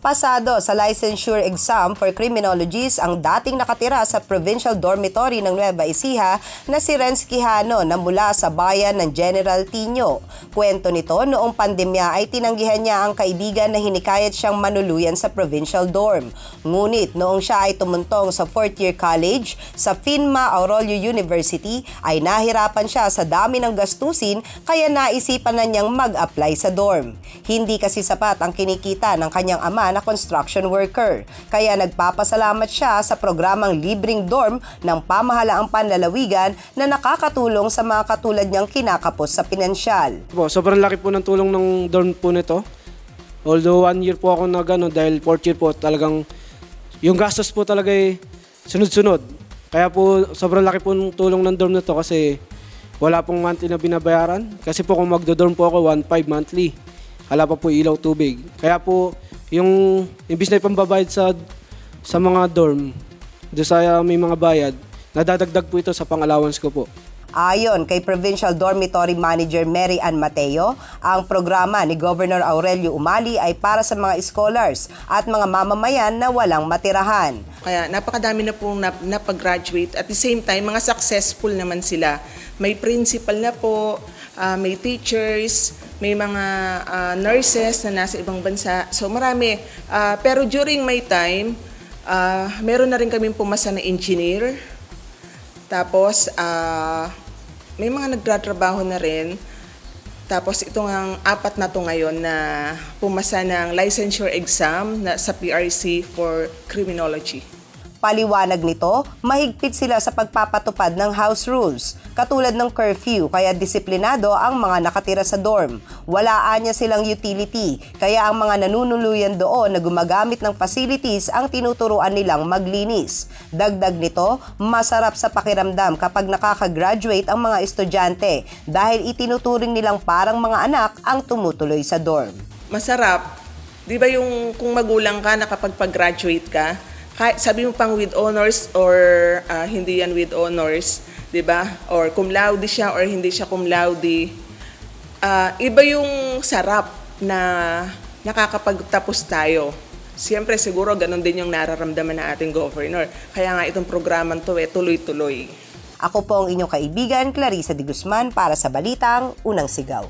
Pasado sa licensure exam for criminologists ang dating nakatira sa provincial dormitory ng Nueva Ecija na si Renz Quijano na mula sa bayan ng General Tino. Kwento nito, noong pandemya ay tinanggihan niya ang kaibigan na hinikayat siyang manuluyan sa provincial dorm. Ngunit noong siya ay tumuntong sa 4th year college sa Finma Aurelio University ay nahirapan siya sa dami ng gastusin kaya naisipan na niyang mag-apply sa dorm. Hindi kasi sapat ang kinikita ng kanyang ama na construction worker. Kaya nagpapasalamat siya sa programang libreng dorm ng pamahalaang panlalawigan na nakakatulong sa mga katulad niyang kinakapos sa pinansyal. Sobrang laki po ng tulong ng dorm po nito. Although 1 year po ako dahil 4th year po talagang yung gastos po talaga ay sunod-sunod. Kaya po sobrang laki po ng tulong ng dorm nito kasi wala pong monthly na binabayaran. Kasi po kung magdo-dorm po ako 1.5 monthly. Wala pa po ilaw tubig. Kaya po yung imbis na ipambabayad sa mga dorm, doon sa may mga bayad, nadadagdag po ito sa pang-allowance ko po. Ayon kay Provincial Dormitory Manager Mary Ann Mateo, ang programa ni Governor Aurelio Umali ay para sa mga scholars at mga mamamayan na walang matirahan. Kaya napakadami na pong napag-graduate. At the same time, mga successful naman sila. May principal na po, may teachers, may mga nurses na nasa ibang bansa. So marami. Pero during my time, meron na rin kaming pumasa na engineer. Tapos may mga nagtatrabaho na rin. Tapos itong ang 4 na to ngayon na pumasa ng licensure exam sa PRC for criminology. Paliwanag nito, mahigpit sila sa pagpapatupad ng house rules, katulad ng curfew, kaya disiplinado ang mga nakatira sa dorm. Walaan niya silang utility, kaya ang mga nanunuluyan doon na gumagamit ng facilities ang tinuturuan nilang maglinis. Dagdag nito, masarap sa pakiramdam kapag nakakagraduate ang mga estudyante dahil itinuturing nilang parang mga anak ang tumutuloy sa dorm. Masarap. Di ba yung kung magulang ka, nakapag-graduate ka, sabi mo pang with honors or hindi yan with honors, 'di ba? Or cum laude siya or hindi siya cum laude. Iba yung sarap na nakakapagtapos tayo. Siyempre siguro ganun din yung nararamdaman ng ating governor. Kaya nga itong programang to tuloy-tuloy. Ako po ang inyong kaibigan, Clarissa de Guzman, para sa Balitang Unang Sigaw.